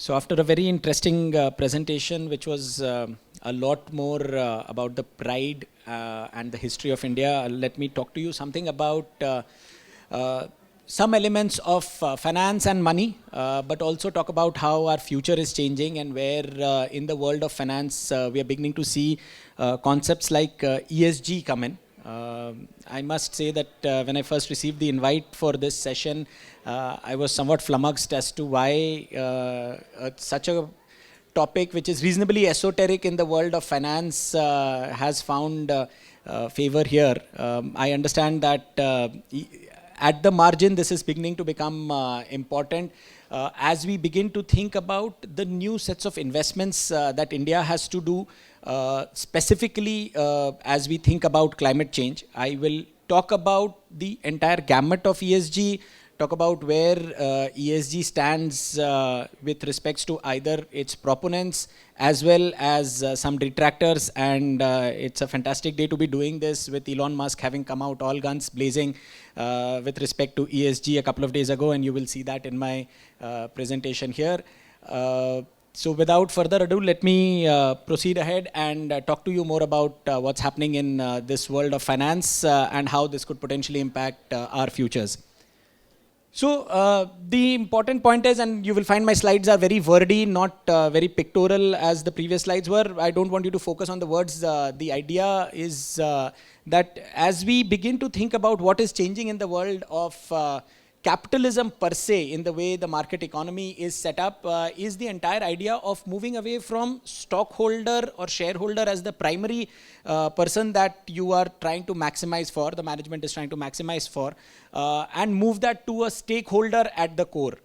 So after a very interesting presentation, which was a lot more about the pride and the history of India, let me talk to you something about some elements of finance and money, but also talk about how our future is changing and where in the world of finance we are beginning to see concepts like ESG come in. I must say that when I first received the invite for this session, I was somewhat flummoxed as to why such a topic which is reasonably esoteric in the world of finance has found favor here. I understand that at the margin this is beginning to become important as we begin to think about the new sets of investments that India has to do. Specifically, as we think about climate change, I will talk about the entire gamut of ESG, talk about where ESG stands with respects to either its proponents as well as some detractors, and it's a fantastic day to be doing this with Elon Musk having come out all guns blazing with respect to ESG a couple of days ago, and you will see that in my presentation here. So without further ado, let me proceed ahead and talk to you more about what's happening in this world of finance and how this could potentially impact our futures. So the important point is, and you will find my slides are very wordy, not very pictorial as the previous slides were. I don't want you to focus on the words. The idea is that as we begin to think about what is changing in the world of capitalism per se, in the way the market economy is set up, is the entire idea of moving away from stockholder or shareholder as the primary person that you are trying to maximize for, the management is trying to maximize for, and move that to a stakeholder at the core.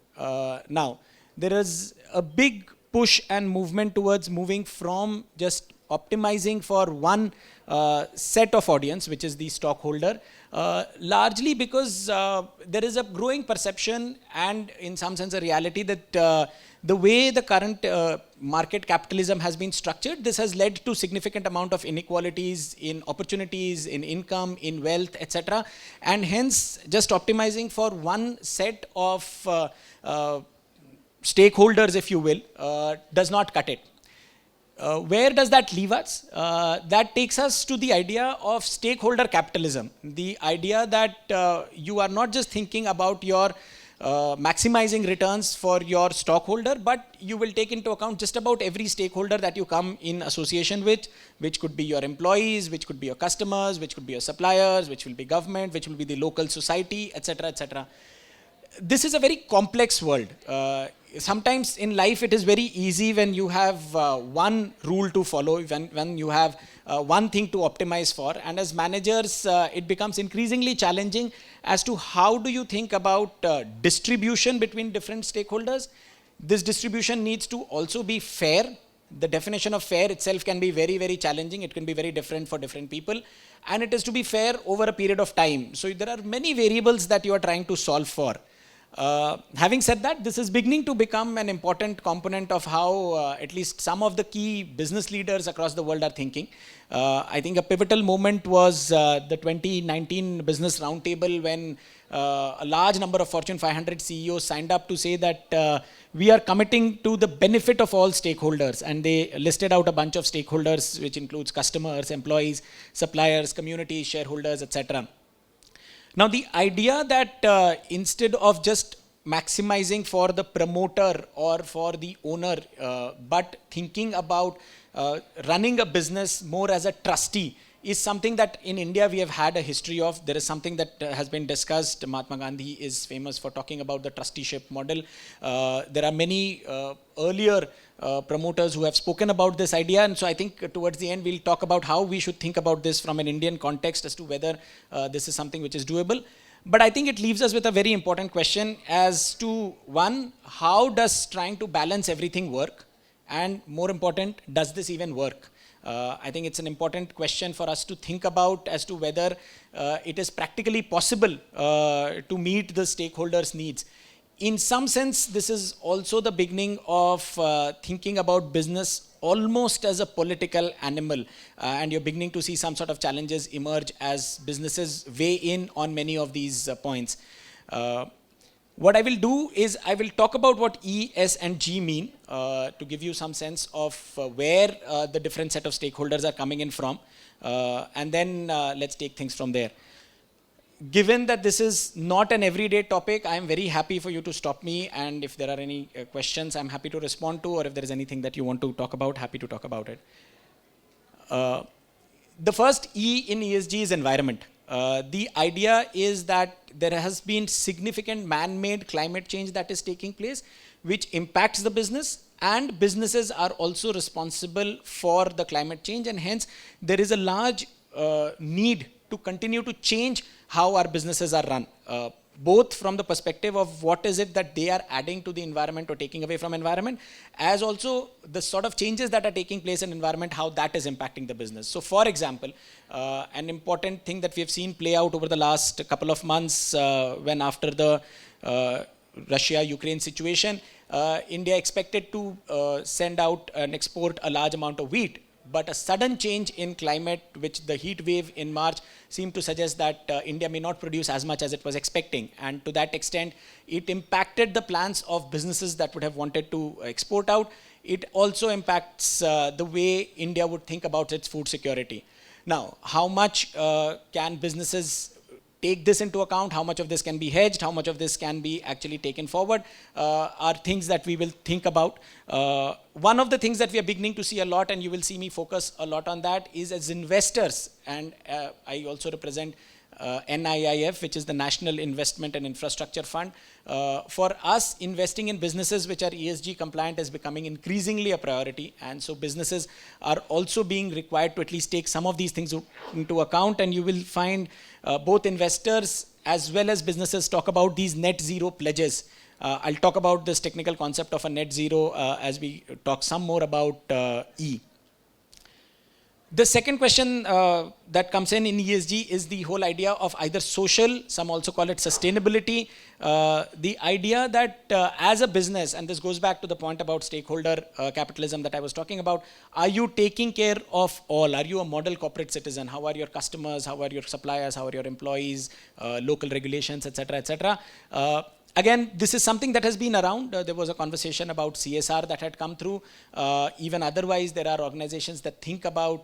Now, there is a big push and movement towards moving from just optimizing for one set of audience, which is the stockholder, largely because there is a growing perception and in some sense a reality that the way the current market capitalism has been structured, this has led to significant amount of inequalities in opportunities, in income, in wealth, etc. And hence just optimizing for one set of stakeholders, if you will, does not cut it. Where does that leave us? That takes us to the idea of stakeholder capitalism. The idea that you are not just thinking about your maximizing returns for your stockholder, but you will take into account just about every stakeholder that you come in association with, which could be your employees, which could be your customers, which could be your suppliers, which will be government, which will be the local society, etc., etc. This is a very complex world. Sometimes in life it is very easy when you have one rule to follow, when you have one thing to optimize for, and as managers it becomes increasingly challenging as to how do you think about distribution between different stakeholders. This distribution needs to also be fair. The definition of fair itself can be very, very challenging. It can be very different for different people, and it is to be fair over a period of time. So there are many variables that you are trying to solve for. Having said that, this is beginning to become an important component of how at least some of the key business leaders across the world are thinking. I think a pivotal moment was the 2019 Business Roundtable when a large number of Fortune 500 CEOs signed up to say that we are committing to the benefit of all stakeholders, and they listed out a bunch of stakeholders which includes customers, employees, suppliers, communities, shareholders, etc. Now, the idea that instead of just maximizing for the promoter or for the owner, but thinking about running a business more as a trustee is something that in India we have had a history of. There is something that has been discussed. Mahatma Gandhi is famous for talking about the trusteeship model. There are many earlier promoters who have spoken about this idea, and so I think towards the end we'll talk about how we should think about this from an Indian context as to whether this is something which is doable. But I think it leaves us with a very important question as to, one, how does trying to balance everything work, and more important, does this even work? I think it's an important question for us to think about as to whether it is practically possible to meet the stakeholders' needs. In some sense, this is also the beginning of thinking about business almost as a political animal, and you're beginning to see some sort of challenges emerge as businesses weigh in on many of these points. What I will do is I will talk about what E, S, and G mean to give you some sense of where the different set of stakeholders are coming in from, and then let's take things from there. Given that this is not an everyday topic, I am very happy for you to stop me, and if there are any questions, I'm happy to respond to, or if there is anything that you want to talk about, happy to talk about it. The first E in ESG is environment. The idea is that there has been significant man-made climate change that is taking place, which impacts the business, and businesses are also responsible for the climate change, and hence there is a large need to continue to change how our businesses are run, both from the perspective of what is it that they are adding to the environment or taking away from environment, as also the sort of changes that are taking place in environment, how that is impacting the business. So for example, an important thing that we have seen play out over the last couple of months, when after the Russia-Ukraine situation, India expected to send out and export a large amount of wheat. But a sudden change in climate, which the heat wave in March seemed to suggest that India may not produce as much as it was expecting. And to that extent, it impacted the plans of businesses that would have wanted to export out. It also impacts the way India would think about its food security. Now, how much can businesses take this into account? How much of this can be hedged? How much of this can be actually taken forward? Are things that we will think about. One of the things that we are beginning to see a lot, and you will see me focus a lot on that, is as investors, and I also represent NIIF, which is the National Investment and Infrastructure Fund. For us, investing in businesses which are ESG compliant is becoming increasingly a priority, and so businesses are also being required to at least take some of these things into account, and you will find both investors as well as businesses talk about these net zero pledges. I'll talk about this technical concept of a net zero as we talk some more about E. The second question that comes in ESG is the whole idea of either social, some also call it sustainability. The idea that as a business, and this goes back to the point about stakeholder capitalism that I was talking about, are you taking care of all? Are you a model corporate citizen? How are your customers? How are your suppliers? How are your employees? Local regulations, etc., etc. Again, this is something that has been around. There was a conversation about CSR that had come through. Even otherwise, there are organizations that think about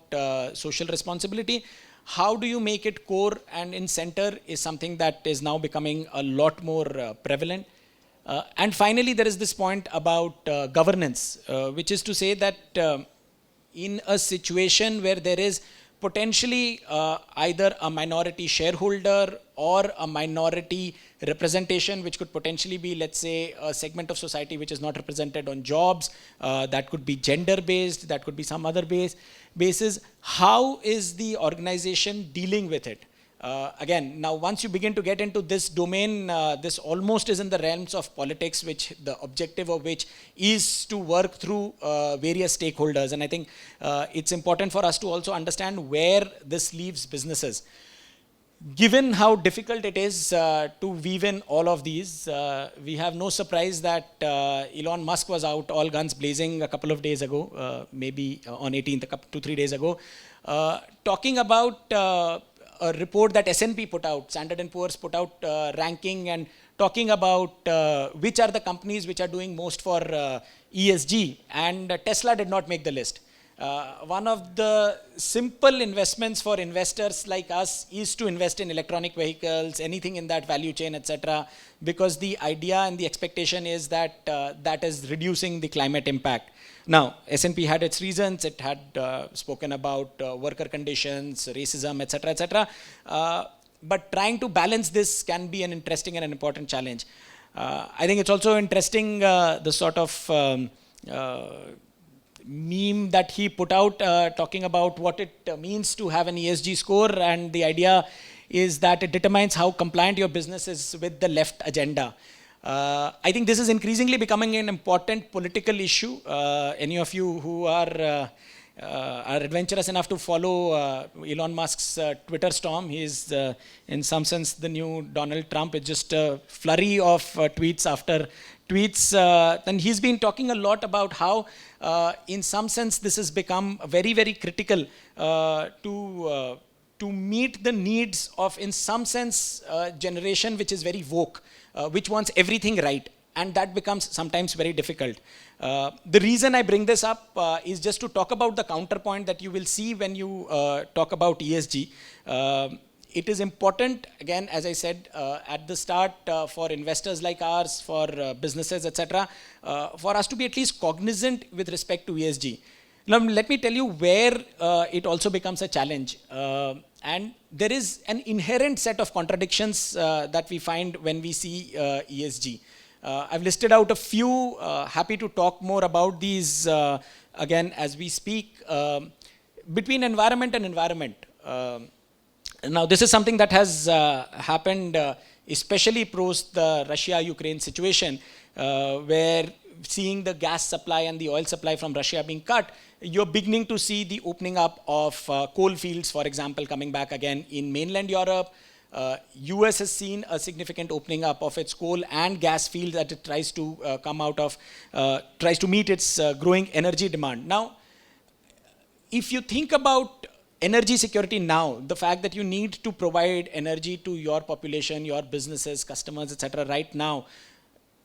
social responsibility. How do you make it core and in center is something that is now becoming a lot more prevalent. And finally, there is this point about governance, which is to say that in a situation where there is potentially either a minority shareholder or a minority representation, which could potentially be, let's say, a segment of society which is not represented on jobs, that could be gender-based, that could be some other basis. How is the organization dealing with it? Again, now once you begin to get into this domain, this almost is in the realms of politics, which the objective of which is to work through various stakeholders. And I think it's important for us to also understand where this leaves businesses. Given how difficult it is to weave in all of these, we have no surprise that Elon Musk was out all guns blazing a couple of days ago, maybe on 18th, 2-3 days ago, talking about a report that S&P put out, Standard & Poor's put out ranking and talking about which are the companies which are doing most for ESG, and Tesla did not make the list. One of the simple investments for investors like us is to invest in electronic vehicles, anything in that value chain, etc., because the idea and the expectation is that that is reducing the climate impact. Now, S&P had its reasons. It had spoken about worker conditions, racism, etc., etc. But trying to balance this can be an interesting and an important challenge. I think it's also interesting the sort of meme that he put out talking about what it means to have an ESG score, and the idea is that it determines how compliant your business is with the left agenda. I think this is increasingly becoming an important political issue. Any of you who are adventurous enough to follow Elon Musk's Twitter storm, he is in some sense the new Donald Trump. It's just a flurry of tweets after tweets. And he's been talking a lot about how in some sense this has become very, very critical to meet the needs of, in some sense, generation which is very woke. which wants everything right. And that becomes sometimes very difficult. The reason I bring this up is just to talk about the counterpoint that you will see when you talk about ESG. It is important, again, as I said at the start, for investors like ours, for businesses, etc., for us to be at least cognizant with respect to ESG. Now, let me tell you where it also becomes a challenge. And there is an inherent set of contradictions that we find when we see ESG. I've listed out a few, happy to talk more about these again as we speak. Between environment and environment. Now this is something that has happened especially post the Russia-Ukraine situation, where seeing the gas supply and the oil supply from Russia being cut, you're beginning to see the opening up of coal fields, for example, coming back again in mainland Europe. US has seen a significant opening up of its coal and gas field that it tries to come out of, tries to meet its growing energy demand. Now, if you think about energy security now, the fact that you need to provide energy to your population, your businesses, customers, etc. right now,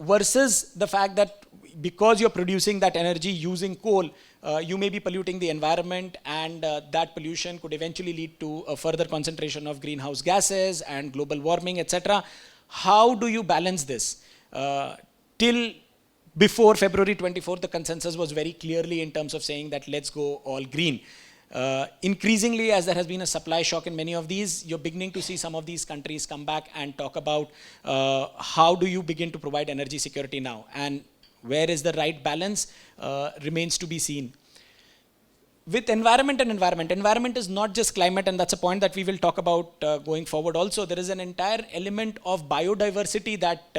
versus the fact that because you're producing that energy using coal, you may be polluting the environment, and that pollution could eventually lead to a further concentration of greenhouse gases and global warming, etc. How do you balance this? Till before February 24th, the consensus was very clearly in terms of saying that let's go all green. Increasingly, as there has been a supply shock in many of these, you're beginning to see some of these countries come back and talk about how do you begin to provide energy security now, and where is the right balance remains to be seen. With environment and environment is not just climate, and that's a point that we will talk about going forward also. There is an entire element of biodiversity that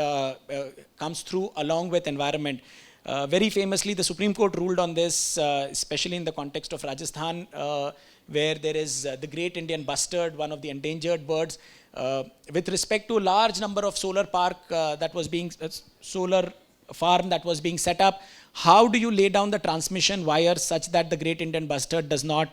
comes through along with environment. Very famously, the Supreme Court ruled on this, especially in the context of Rajasthan, where there is the great Indian bustard, one of the endangered birds. With respect to a large number of solar park that was being, solar farm that was being set up, how do you lay down the transmission wires such that the great Indian bustard does not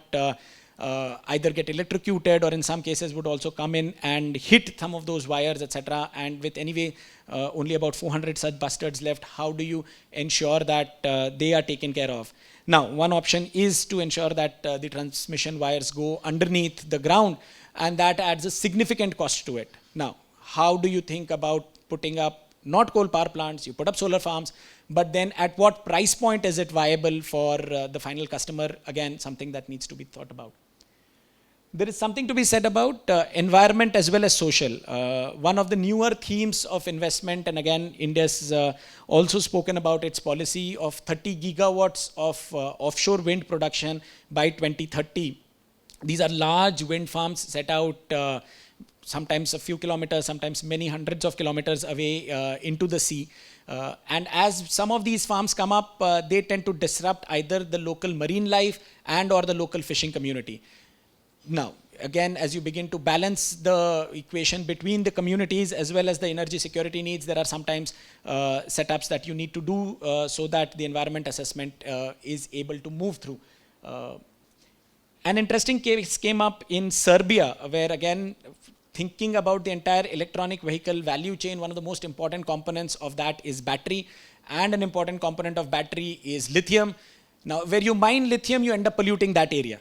either get electrocuted, or in some cases would also come in and hit some of those wires, etc. And with anyway only about 400 such bustards left, how do you ensure that they are taken care of? Now, one option is to ensure that the transmission wires go underneath the ground, and that adds a significant cost to it. Now, how do you think about putting up not coal power plants, you put up solar farms, but then at what price point is it viable for the final customer? Again, something that needs to be thought about. There is something to be said about environment as well as social. One of the newer themes of investment, and again, India's also spoken about its policy of 30 gigawatts of offshore wind production by 2030. These are large wind farms set out sometimes a few kilometers, sometimes many hundreds of kilometers away into the sea. And as some of these farms come up, they tend to disrupt either the local marine life and or the local fishing community. Now, again, as you begin to balance the equation between the communities as well as the energy security needs, there are sometimes setups that you need to do so that the environment assessment is able to move through. An interesting case came up in Serbia, where again, thinking about the entire electronic vehicle value chain, one of the most important components of that is battery, and an important component of battery is lithium. Now, where you mine lithium, you end up polluting that area.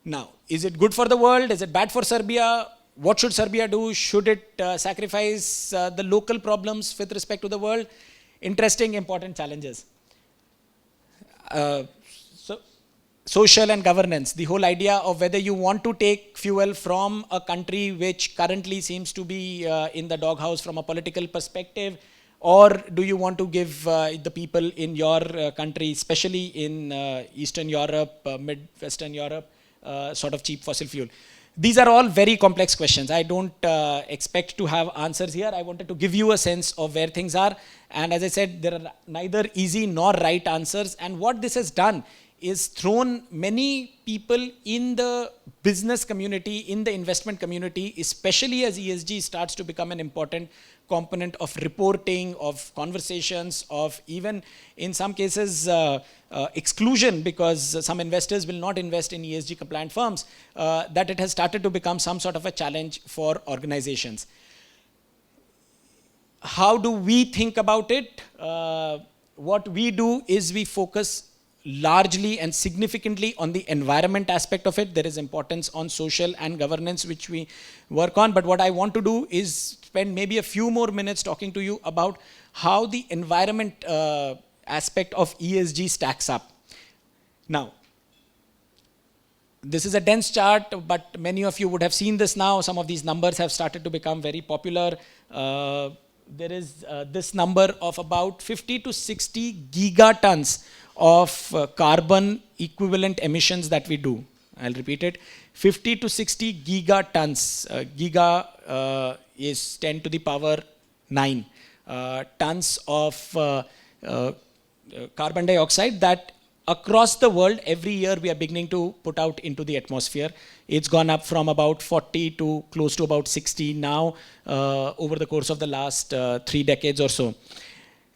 Now, is it good for the world? Is it bad for Serbia? What should Serbia do? Should it sacrifice the local problems with respect to the world? Interesting, important challenges. Social and governance, the whole idea of whether you want to take fuel from a country which currently seems to be in the doghouse from a political perspective, or do you want to give the people in your country, especially in Eastern Europe, Mid-Western Europe, sort of cheap fossil fuel? These are all very complex questions. I don't expect to have answers here. I wanted to give you a sense of where things are. And as I said, there are neither easy nor right answers. And what this has done is thrown many people in the business community, in the investment community, especially as ESG starts to become an important component of reporting, of conversations, of even in some cases exclusion, because some investors will not invest in ESG compliant firms, that it has started to become some sort of a challenge for organizations. How do we think about it? What we do is we focus largely and significantly on the environment aspect of it. There is importance on social and governance, which we work on. But what I want to do is spend maybe a few more minutes talking to you about how the environment aspect of ESG stacks up. Now, this is a dense chart, but many of you would have seen this now. Some of these numbers have started to become very popular. There is this number of about 50 to 60 gigatons of carbon equivalent emissions that we do. I'll repeat it, 50 to 60 gigatons. Is 10 to the power 9 tons of carbon dioxide that across the world every year we are beginning to put out into the atmosphere. It's gone up from about 40 to close to about 60 now over the course of the last 3 decades or so.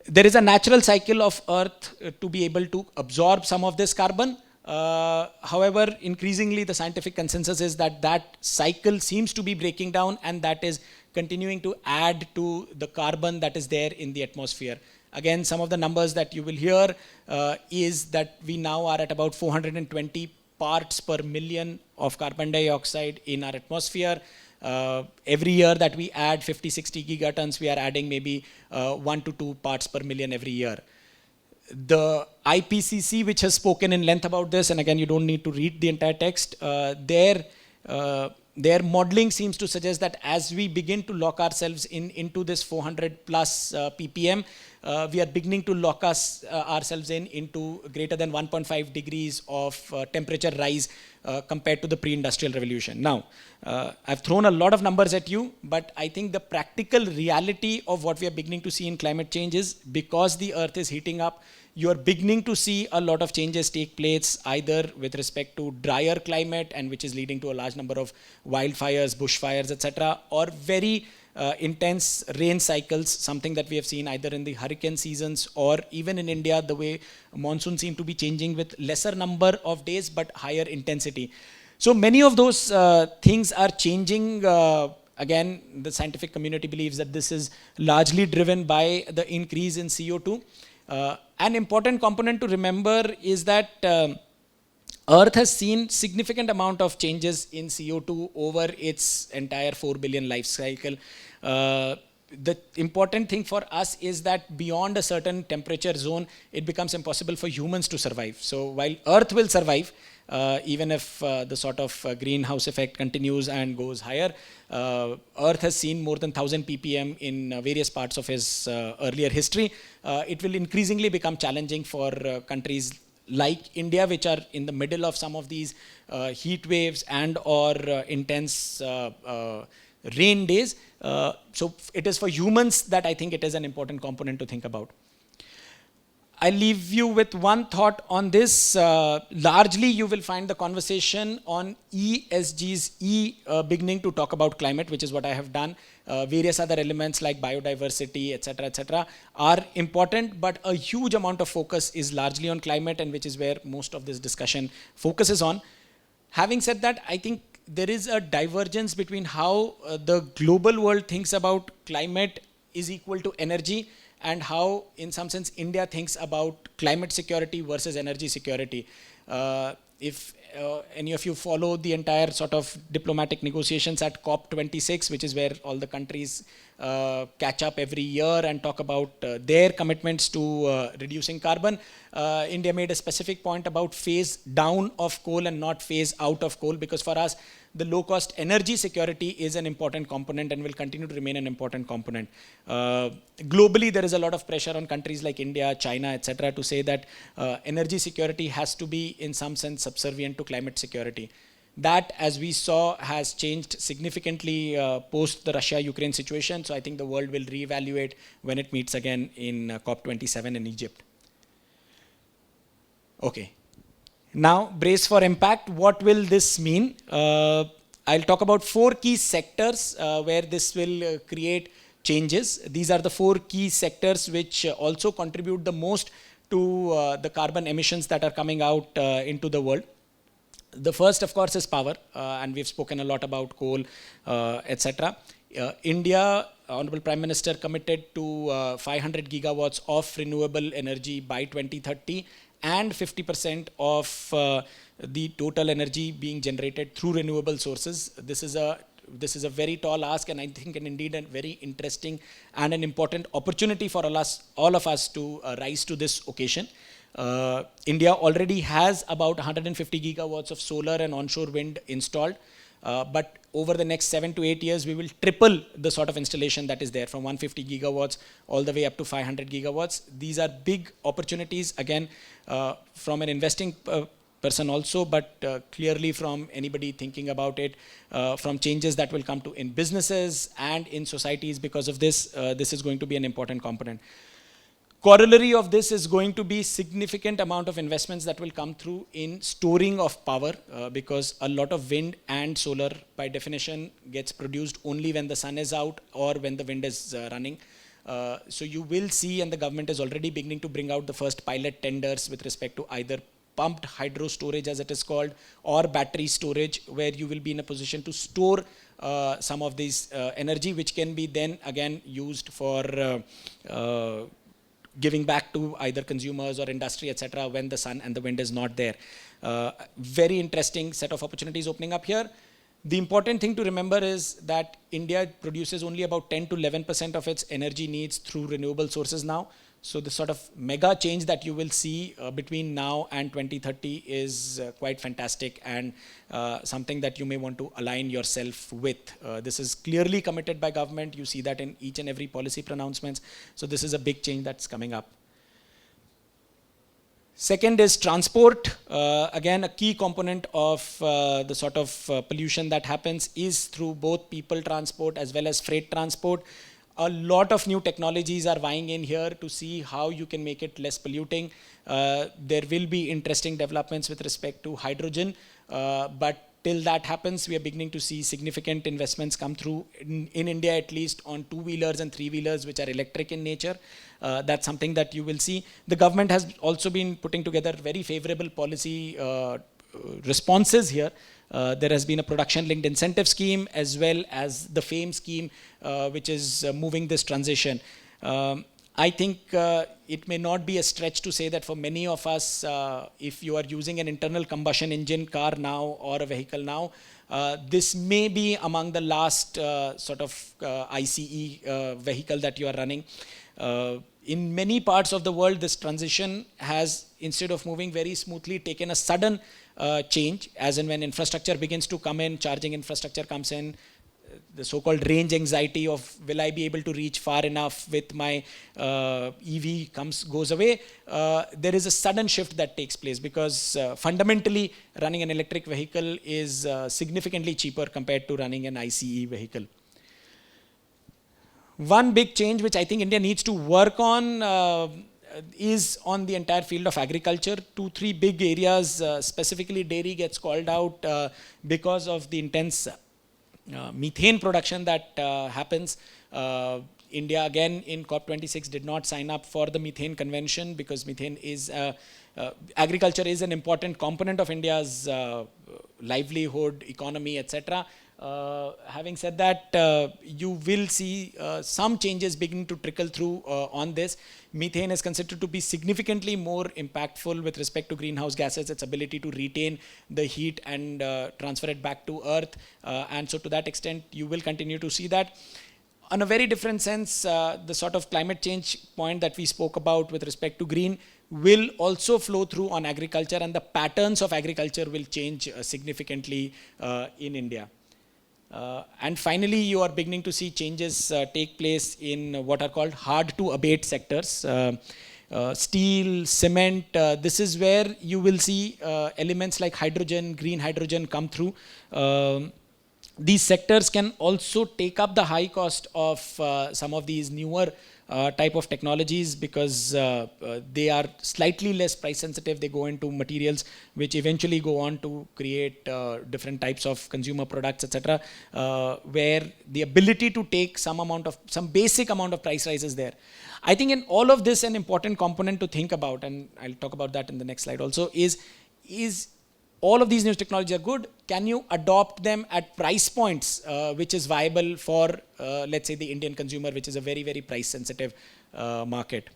There is a natural cycle of Earth to be able to absorb some of this carbon. However, increasingly the scientific consensus is that that cycle seems to be breaking down, and that is continuing to add to the carbon that is there in the atmosphere. Again, some of the numbers that you will hear is that we now are at about 420 parts per million of carbon dioxide in our atmosphere. Every year that we add 50, 60 gigatons, we are adding maybe 1 to 2 parts per million every year. The IPCC, which has spoken in length about this, and again, you don't need to read the entire text, their modeling seems to suggest that as we begin to lock ourselves into this 400 plus ppm, we are beginning to lock ourselves into greater than 1.5 degrees of temperature rise compared to the pre-industrial revolution. Now, I've thrown a lot of numbers at you, but I think the practical reality of what we are beginning to see in climate change is because the earth is heating up, you are beginning to see a lot of changes take place either with respect to drier climate, and which is leading to a large number of wildfires, bushfires, etc., or very intense rain cycles, something that we have seen either in the hurricane seasons or even in India, the way monsoon seem to be changing with lesser number of days but higher intensity. So many of those things are changing. Again, the scientific community believes that this is largely driven by the increase in CO2. An important component to remember is that Earth has seen significant amount of changes in CO2 over its entire 4 billion life cycle. The important thing for us is that beyond a certain temperature zone, it becomes impossible for humans to survive. So while Earth will survive, even if the sort of greenhouse effect continues and goes higher, Earth has seen more than 1000 ppm in various parts of its earlier history. It will increasingly become challenging for countries like India, which are in the middle of some of these heat waves and or intense rain days. So it is for humans that I think it is an important component to think about. I leave you with one thought on this. Largely, you will find the conversation on ESG's beginning to talk about climate, which is what I have done. Various other elements like biodiversity, etc., are important, but a huge amount of focus is largely on climate, and which is where most of this discussion focuses on. Having said that, I think there is a divergence between how the global world thinks about climate is equal to energy, and how, in some sense, India thinks about climate security versus energy security. If any of you follow the entire sort of diplomatic negotiations at COP26, which is where all the countries catch up every year and talk about their commitments to reducing carbon, India made a specific point about phase down of coal and not phase out of coal, because for us, the low-cost energy security is an important component and will continue to remain an important component. Globally, there is a lot of pressure on countries like India, China, etc., to say that energy security has to be, in some sense, subservient to climate security. That, as we saw, has changed significantly post the Russia-Ukraine situation. So I think the world will reevaluate when it meets again in COP27 in Egypt. Okay. Now, brace for impact. What will this mean? I'll talk about 4 key sectors where this will create changes. These are the 4 key sectors which also contribute the most to the carbon emissions that are coming out into the world. The first, of course, is power, and we've spoken a lot about coal, etc. India Honorable Prime Minister committed to 500 gigawatts of renewable energy by 2030 and 50% of the total energy being generated through renewable sources. This is a very tall ask, and I think indeed a very interesting and an important opportunity for all of us to rise to this occasion. India already has about 150 gigawatts of solar and onshore wind installed, but over the next 7 to 8 years, we will triple the sort of installation that is there, from 150 gigawatts all the way up to 500 gigawatts. These are big opportunities, again, from an investing person also, but clearly from anybody thinking about it, from changes that will come to in businesses and in societies because of this. This is going to be an important component. Corollary of this is going to be significant amount of investments that will come through in storing of power, because a lot of wind and solar by definition gets produced only when the sun is out or when the wind is running. So you will see, and the government is already beginning to bring out the first pilot tenders with respect to either pumped hydro storage, as it is called, or battery storage, where you will be in a position to store some of this energy, which can be then again used for giving back to either consumers or industry, etc., when the sun and the wind is not there. Very interesting set of opportunities opening up here. The important thing to remember is that India produces only about 10 to 11% of its energy needs through renewable sources now. So the sort of mega change that you will see between now and 2030 is quite fantastic, and something that you may want to align yourself with. This is clearly committed by government. You see that in each and every policy pronouncements. So this is a big change that's coming up. Second is transport. Again, a key component of the sort of pollution that happens is through both people transport as well as freight transport. A lot of new technologies are vying in here to see how you can make it less polluting. There will be interesting developments with respect to hydrogen, but till that happens, we are beginning to see significant investments come through in India, at least on two-wheelers and three-wheelers, which are electric in nature. That's something that you will see. The government has also been putting together very favorable policy responses here. There has been a production-linked incentive scheme as well as the FAME scheme, which is moving this transition. I think it may not be a stretch to say that for many of us, if you are using an internal combustion engine car now or a vehicle now, this may be among the last sort of ICE vehicle that you are running. In many parts of the world, this transition has, instead of moving very smoothly, taken a sudden change, as in when infrastructure begins to come in, charging infrastructure comes in, the so-called range anxiety of will I be able to reach far enough with my EV goes away. There is a sudden shift that takes place because fundamentally running an electric vehicle is significantly cheaper compared to running an ICE vehicle. One big change which I think India needs to work on is on the entire field of agriculture. 2-3 big areas, specifically dairy gets called out because of the intense methane production that happens. India again in COP26 did not sign up for the methane convention because methane is, agriculture is an important component of India's livelihood, economy, etc. Having said that, you will see some changes beginning to trickle through on this. Methane is considered to be significantly more impactful with respect to greenhouse gases, its ability to retain the heat and transfer it back to earth. And so to that extent, you will continue to see that. On a very different sense, the sort of climate change point that we spoke about with respect to green will also flow through on agriculture, and the patterns of agriculture will change significantly in India. And finally, you are beginning to see changes take place in what are called hard to abate sectors. Steel, cement, this is where you will see elements like hydrogen, green hydrogen come through. These sectors can also take up the high cost of some of these newer type of technologies because they are slightly less price sensitive. They go into materials which eventually go on to create different types of consumer products, etc., where the ability to take some basic amount of price rise is there. I think in all of this, an important component to think about, and I'll talk about that in the next slide also, is all of these new technologies are good. Can you adopt them at price points which is viable for, let's say, the Indian consumer, which is a very, very price sensitive market?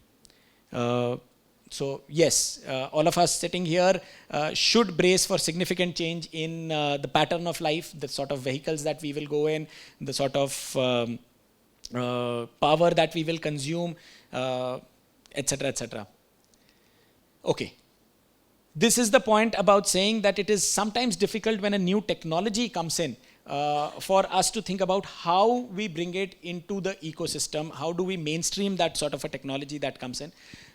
So yes, all of us sitting here should brace for significant change in the pattern of life, the sort of vehicles that we will go in, the sort of power that we will consume, etc., etc. Okay. This is the point about saying that it is sometimes difficult when a new technology comes in for us to think about how we bring it into the ecosystem, how do we mainstream that sort of a technology that comes in.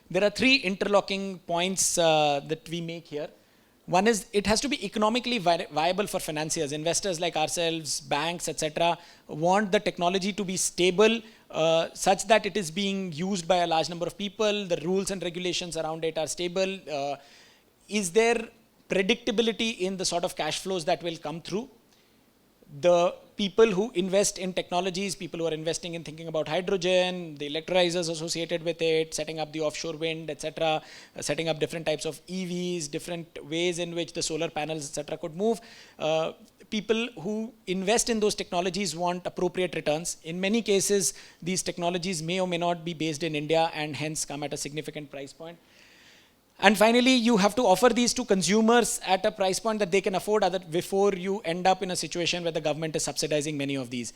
There are three interlocking points that we make here. One is it has to be economically viable for financiers. Investors like ourselves, banks, etc., want the technology to be stable such that it is being used by a large number of people, the rules and regulations around it are stable. Is there predictability in the sort of cash flows that will come through? The people who invest in technologies, people who are investing in thinking about hydrogen, the electrolyzers associated with it, setting up the offshore wind, etc., setting up different types of EVs, different ways in which the solar panels, etc., could move. People who invest in those technologies want appropriate returns. In many cases, these technologies may or may not be based in India and hence come at a significant price point. And finally, you have to offer these to consumers at a price point that they can afford before you end up in a situation where the government is subsidizing many of these.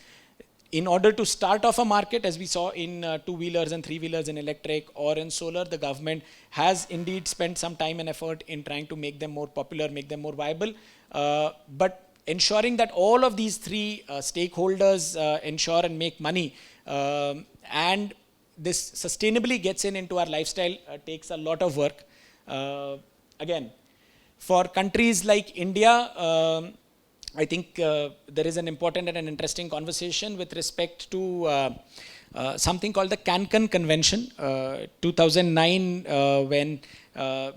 In order to start off a market, as we saw in two-wheelers and three-wheelers in electric or in solar, the government has indeed spent some time and effort in trying to make them more popular, make them more viable. But ensuring that all of these three stakeholders ensure and make money and this sustainably gets into our lifestyle takes a lot of work. Again, for countries like India, I think there is an important and an interesting conversation with respect to something called the Cancun Convention, 2009, when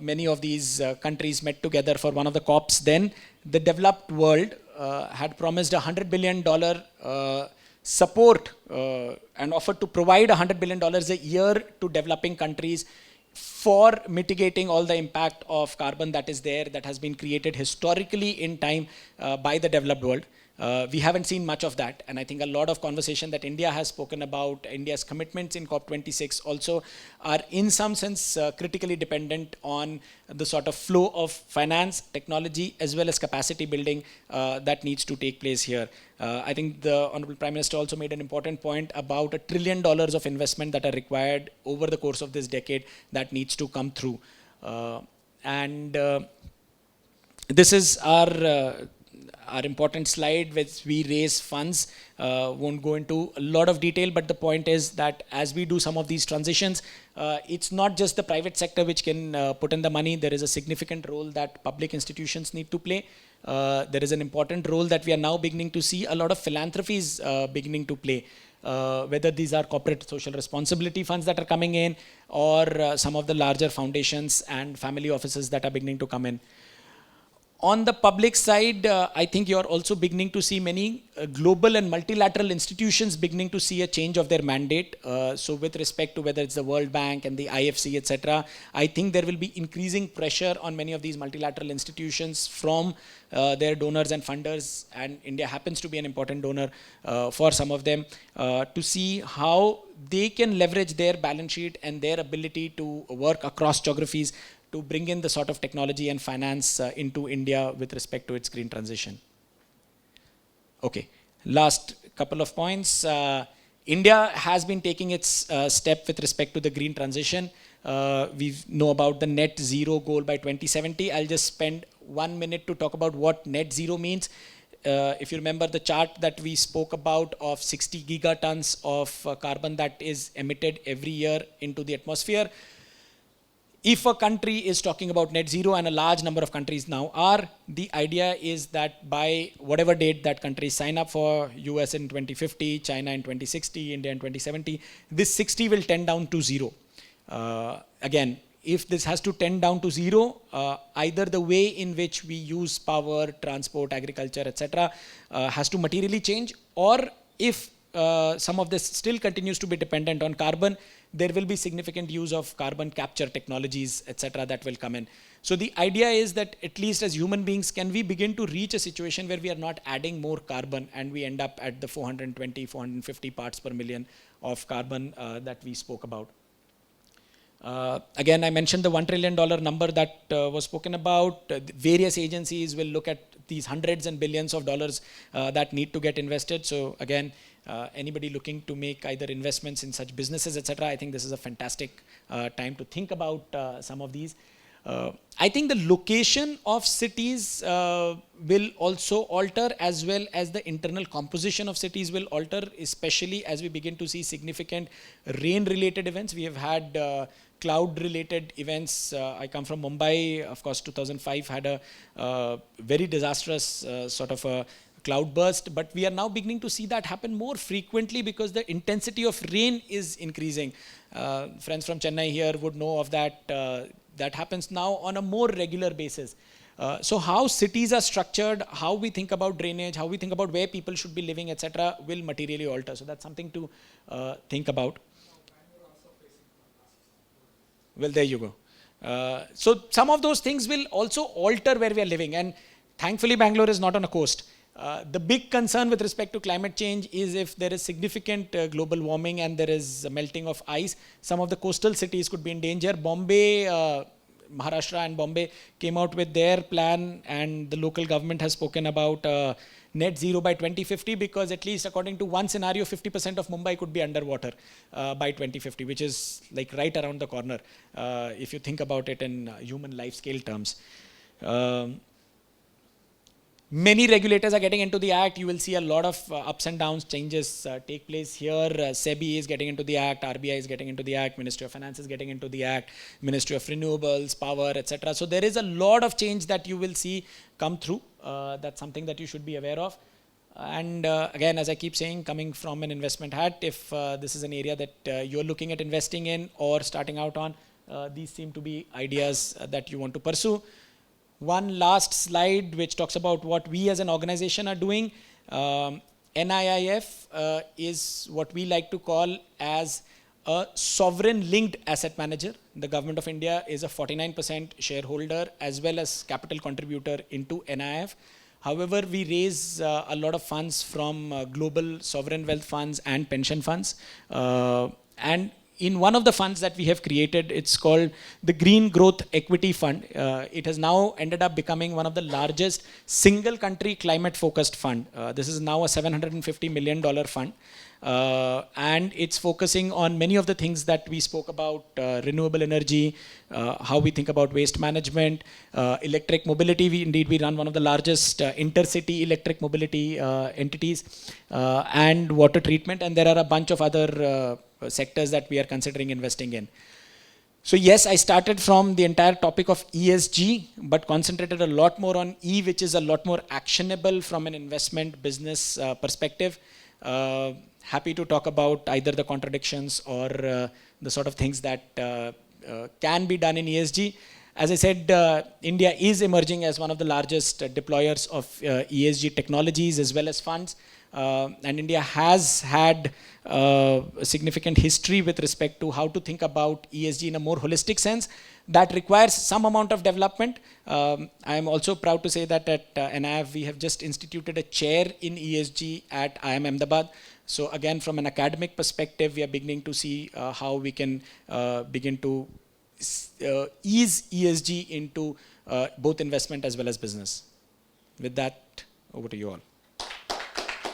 many of these countries met together for one of the COPs. Then the developed world had promised $100 billion support and offered to provide $100 billion a year to developing countries for mitigating all the impact of carbon that is there, that has been created historically in time by the developed world. We haven't seen much of that, and I think a lot of conversation that India has spoken about, India's commitments in COP26 also are in some sense critically dependent on the sort of flow of finance, technology, as well as capacity building that needs to take place here. I think the Honorable Prime Minister also made an important point about $1 trillion of investment that are required over the course of this decade that needs to come through. This is our important slide, which we raise funds. Won't go into a lot of detail, but the point is that as we do some of these transitions, it's not just the private sector which can put in the money. There is a significant role that public institutions need to play. There is an important role that we are now beginning to see a lot of philanthropies beginning to play. Whether these are corporate social responsibility funds that are coming in or some of the larger foundations and family offices that are beginning to come in. On the public side, I think you're also beginning to see many global and multilateral institutions beginning to see a change of their mandate. So with respect to whether it's the World Bank and the IFC, etc., I think there will be increasing pressure on many of these multilateral institutions from their donors and funders, and India happens to be an important donor for some of them, to see how they can leverage their balance sheet and their ability to work across geographies to bring in the sort of technology and finance into India with respect to its green transition. Okay, last couple of points. India has been taking its step with respect to the green transition. We know about the net zero goal by 2070. I'll just spend 1 minute to talk about what net zero means. If you remember the chart that we spoke about of 60 gigatons of carbon that is emitted every year into the atmosphere, if a country is talking about net zero, and a large number of countries now are, the idea is that by whatever date that countries sign up for, US in 2050, China in 2060, India in 2070, this 60 will tend down to zero. Again, if this has to tend down to zero, either the way in which we use power, transport, agriculture, etc., has to materially change, or if some of this still continues to be dependent on carbon, there will be significant use of carbon capture technologies, etc., that will come in. So the idea is that at least as human beings, can we begin to reach a situation where we are not adding more carbon and we end up at the 420, 450 parts per million of carbon that we spoke about. Again, I mentioned the $1 trillion number that was spoken about. Various agencies will look at these hundreds and billions of dollars that need to get invested. So again, anybody looking to make either investments in such businesses, etc., I think this is a fantastic time to think about some of these. I think the location of cities will also alter, as well as the internal composition of cities will alter, especially as we begin to see significant rain-related events. We have had cloud-related events. I come from Mumbai. Of course, 2005 had a very disastrous sort of a cloud burst, but we are now beginning to see that happen more frequently because the intensity of rain is increasing. Friends from Chennai here would know of that. That happens now on a more regular basis. So how cities are structured, how we think about drainage, how we think about where people should be living, etc., will materially alter. So that's something to think about. Well, there you go. So some of those things will also alter where we are living. And thankfully, Bangalore is not on a coast. The big concern with respect to climate change is if there is significant global warming and there is a melting of ice, some of the coastal cities could be in danger. Bombay, Maharashtra and Bombay came out with their plan, and the local government has spoken about net zero by 2050, because at least according to one scenario, 50% of Mumbai could be underwater by 2050, which is like right around the corner if you think about it in human life scale terms. Many regulators are getting into the act. You will see a lot of ups and downs, changes take place here. SEBI is getting into the act, RBI is getting into the act, Ministry of Finance is getting into the act, Ministry of Renewables, Power, etc. So there is a lot of change that you will see come through. That's something that you should be aware of. And again, as I keep saying, coming from an investment hat, if this is an area that you're looking at investing in or starting out on, these seem to be ideas that you want to pursue. One last slide which talks about what we as an organization are doing. NIIF is what we like to call as a sovereign linked asset manager. The government of India is a 49% shareholder as well as capital contributor into NIIF. However, we raise a lot of funds from global sovereign wealth funds and pension funds. And in one of the funds that we have created, it's called the Green Growth Equity Fund. It has now ended up becoming one of the largest single country climate focused fund. This is now a $750 million fund. And it's focusing on many of the things that we spoke about, renewable energy, how we think about waste management, electric mobility. We run one of the largest intercity electric mobility entities, and water treatment. And there are a bunch of other sectors that we are considering investing in. So yes, I started from the entire topic of ESG, but concentrated a lot more on E, which is a lot more actionable from an investment business perspective. Happy to talk about either the contradictions or the sort of things that can be done in ESG. As I said, India is emerging as one of the largest deployers of ESG technologies as well as funds. And India has had a significant history with respect to how to think about ESG in a more holistic sense. That requires some amount of development. I am also proud to say that at NIIF we have just instituted a chair in ESG at IIM Ahmedabad. So again, from an academic perspective, we are beginning to see how we can begin to ease ESG into both investment as well as business. With that, over to you all.